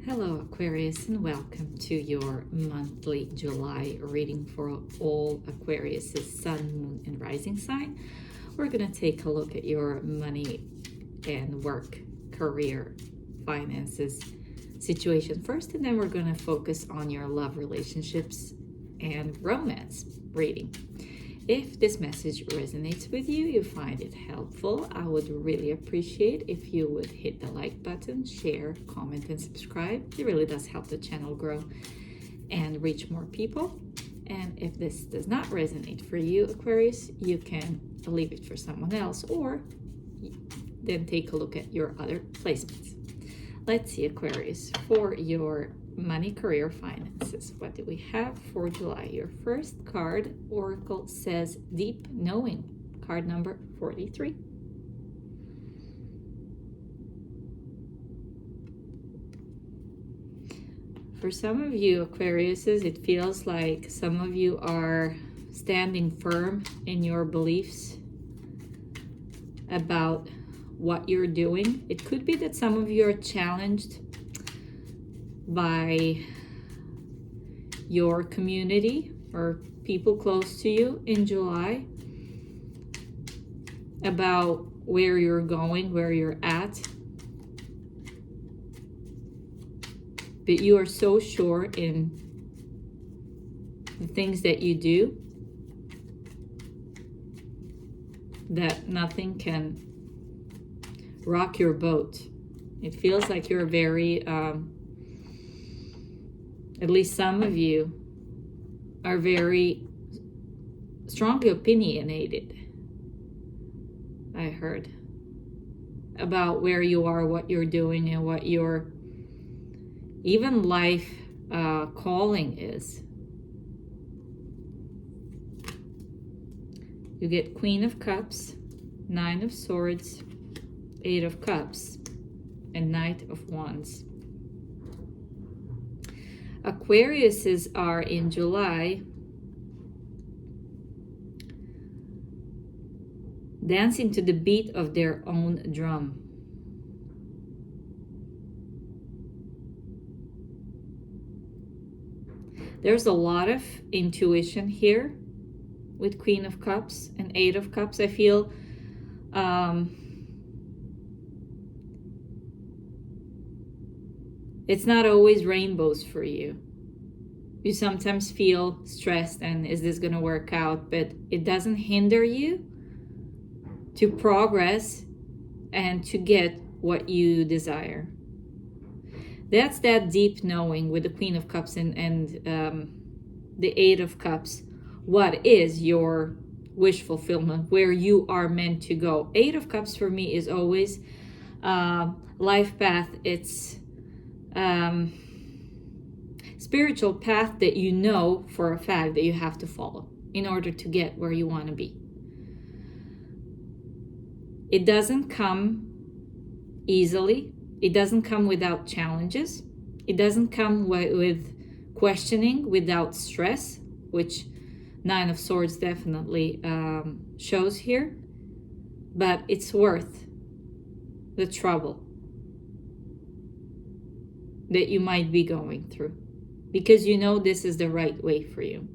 Hello Aquarius, and welcome to your monthly July reading for all Aquarius's sun, moon, and rising sign. We're going to take a look at your money and work, career, finances situation first, and then we're going to focus on your love, relationships, and romance reading. If this message resonates with you, you find it helpful, I would really appreciate if you would hit the like button, share, comment, and subscribe. It really does help the channel grow and reach more people. And if this does not resonate for you, Aquarius, you can leave it for someone else or then take a look at your other placements. Let's see, Aquarius, for your money, career, finances. What do we have for July? Your first card, Oracle, says Deep Knowing. Card number 43. For some of you, Aquariuses, it feels like some of you are standing firm in your beliefs about what you're doing. It could be that some of you are challenged by your community or people close to you in July about where you're going, where you're at. But you are so sure in the things that you do that nothing can rock your boat. It feels like you're very at least some of you are very strongly opinionated, I heard, about where you are, what you're doing, and what your even life calling is. You get Queen of Cups, Nine of Swords, Eight of Cups, and Knight of Wands. Aquariuses are in July dancing to the beat of their own drum. There's a lot of intuition here with Queen of Cups and Eight of Cups. I feel it's not always rainbows for you. You sometimes feel stressed and is this going to work out? But it doesn't hinder you to progress and to get what you desire. That's that deep knowing with the Queen of Cups and the Eight of Cups. What is your wish fulfillment? Where you are meant to go. Eight of Cups for me is always life path. It's spiritual path that you know for a fact that you have to follow in order to get where you want to be. It doesn't come easily. It doesn't come without challenges. It doesn't come with questioning, without stress, which Nine of Swords definitely shows here. But it's worth the trouble that you might be going through because you know this is the right way for you.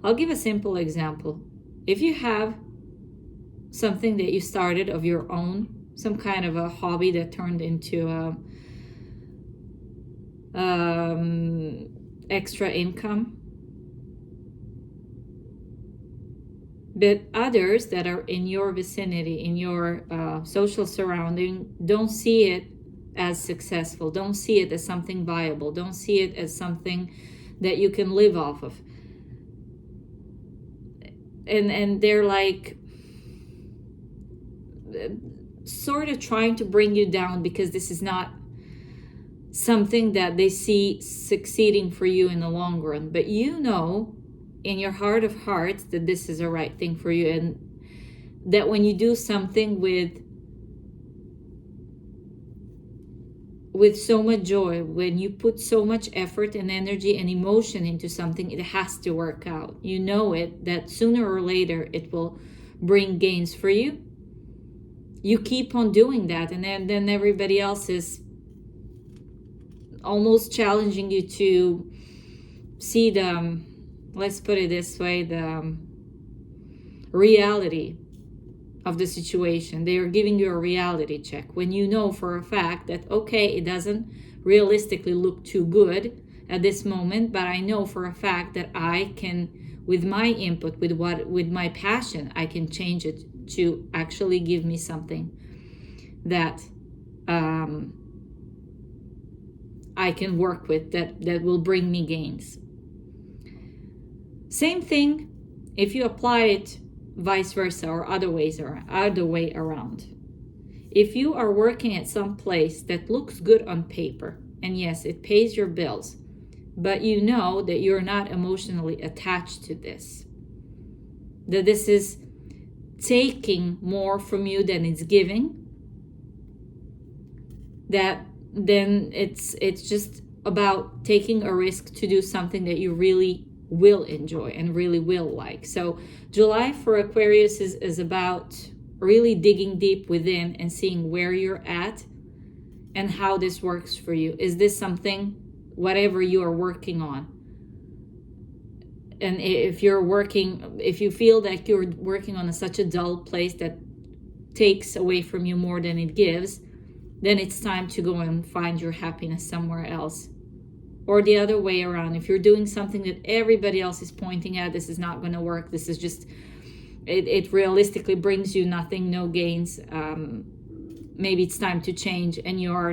I'll give a simple example. If you have something that you started of your own, some kind of a hobby that turned into extra income, but others that are in your vicinity, in your social surrounding, don't see it as successful, don't see it as something viable, don't see it as something that you can live off of. And they're like sort of trying to bring you down because this is not something that they see succeeding for you in the long run. But you know in your heart of hearts that this is the right thing for you, and that when you do something with so much joy, when you put so much effort and energy and emotion into something, it has to work out. You know it, that sooner or later it will bring gains for you. You keep on doing that, and then everybody else is almost challenging you to see the, let's put it this way, the reality of the situation. They are giving you a reality check when you know for a fact that, okay, it doesn't realistically look too good at this moment, but I know for a fact that I can, with my input, with my passion, I can change it to actually give me something that I can work with, that will bring me gains. Same thing if you apply it vice versa, or other way around. If you are working at some place that looks good on paper, and yes, it pays your bills, but you know that you're not emotionally attached to this, that this is taking more from you than it's giving, that then it's just about taking a risk to do something that you really will enjoy and really will like. So July for Aquarius is about really digging deep within and seeing where you're at and how this works for you. Is this something, whatever you are working on? And if you feel that you're working on such a dull place that takes away from you more than it gives, then it's time to go and find your happiness somewhere else. Or the other way around, if you're doing something that everybody else is pointing at, this is not going to work, this is just, it realistically brings you nothing, no gains, maybe it's time to change, and you are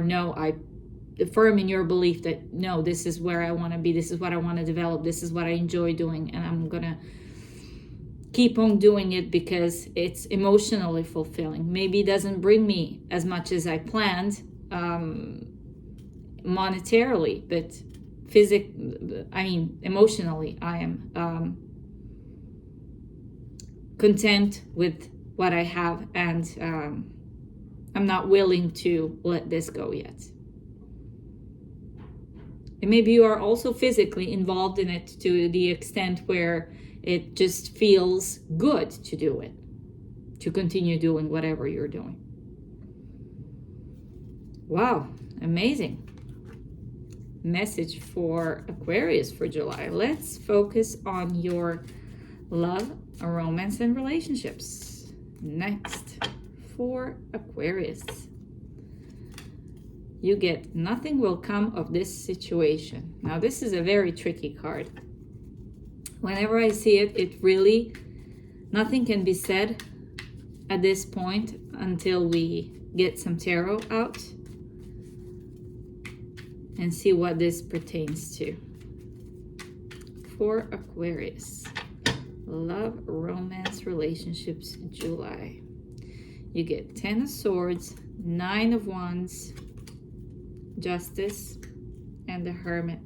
firm in your belief that, no, this is where I want to be, this is what I want to develop, this is what I enjoy doing, and I'm going to keep on doing it because it's emotionally fulfilling. Maybe it doesn't bring me as much as I planned monetarily, but emotionally, I am content with what I have, and I'm not willing to let this go yet. And maybe you are also physically involved in it to the extent where it just feels good to do it, to continue doing whatever you're doing. Wow, amazing message for Aquarius for July. Let's focus on your love, romance, and relationships. Next, for Aquarius, you get nothing will come of this situation. Now, this is a very tricky card. Whenever I see it, it really, nothing can be said at this point until we get some tarot out and see what this pertains to. For Aquarius, love, romance, relationships, July. You get 10 of Swords, 9 of Wands, Justice, and the Hermit.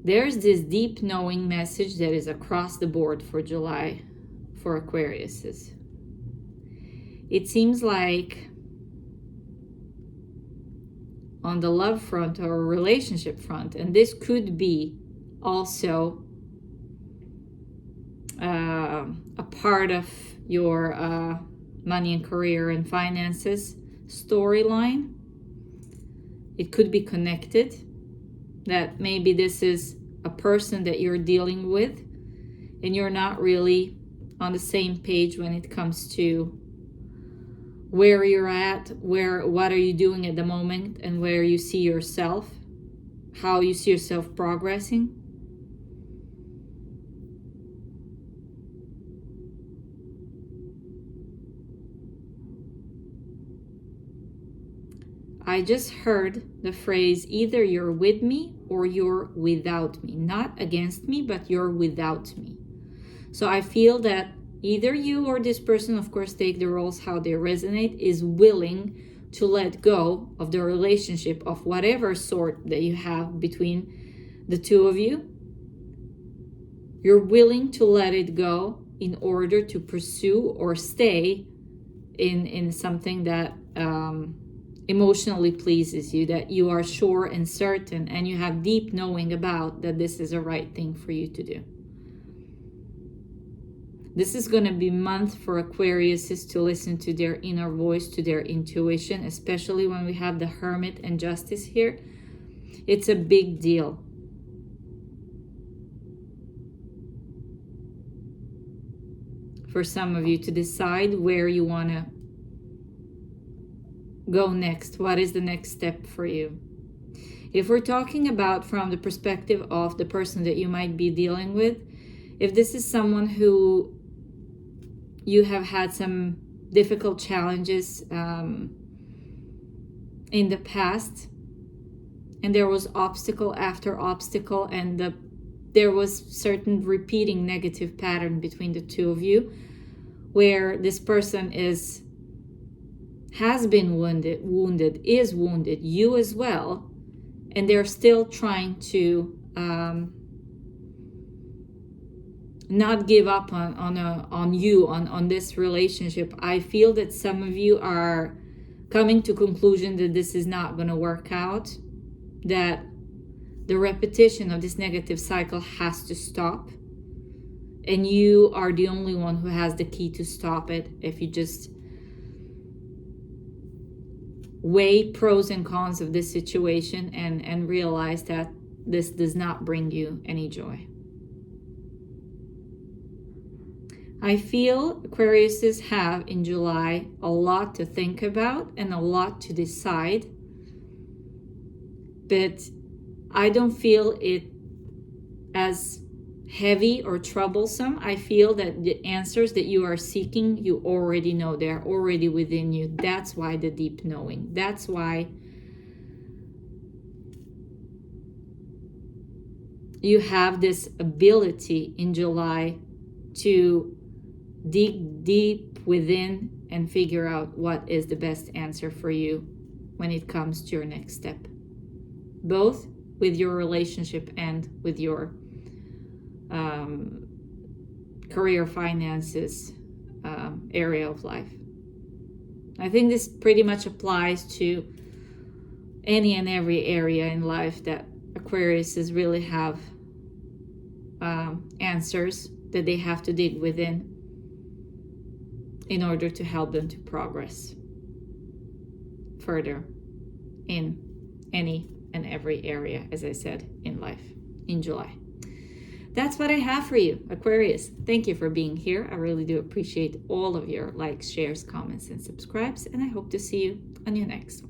There's this deep knowing message that is across the board for July for Aquariuses. It seems like on the love front or relationship front, and this could be also a part of your money and career and finances storyline. It could be connected, that maybe this is a person that you're dealing with and you're not really on the same page when it comes to where you're at, what are you doing at the moment, and where you see yourself, how you see yourself progressing. I just heard the phrase, either you're with me or you're without me. Not against me, but you're without me. So I feel that either you or this person, of course, take the roles how they resonate, is willing to let go of the relationship of whatever sort that you have between the two of you. You're willing to let it go in order to pursue or stay in something that emotionally pleases you, that you are sure and certain and you have deep knowing about that this is the right thing for you to do. This is going to be month for Aquariuses to listen to their inner voice, to their intuition, especially when we have the Hermit and Justice here. It's a big deal. For some of you to decide where you want to go next. What is the next step for you? If we're talking about from the perspective of the person that you might be dealing with, if this is someone who you have had some difficult challenges in the past, and there was obstacle after obstacle, and there was certain repeating negative pattern between the two of you, where this person has been wounded, is wounded, you as well, and they're still trying to not give up on this relationship. I feel that some of you are coming to conclusion that this is not going to work out, that the repetition of this negative cycle has to stop, and you are the only one who has the key to stop it. If you just weigh pros and cons of this situation and realize that this does not bring you any joy. I feel Aquariuses have in July a lot to think about and a lot to decide, but I don't feel it as heavy or troublesome. I feel that the answers that you are seeking, you already know, they're already within you. That's why the deep knowing. That's why you have this ability in July to dig deep within and figure out what is the best answer for you when it comes to your next step, both with your relationship and with your career, finances, area of life. I think this pretty much applies to any and every area in life that Aquariuses really have answers that they have to dig within in order to help them to progress further in any and every area, as I said, in life in July. That's what I have for you, Aquarius. Thank you for being here. I really do appreciate all of your likes, shares, comments, and subscribes, and I hope to see you on your next one.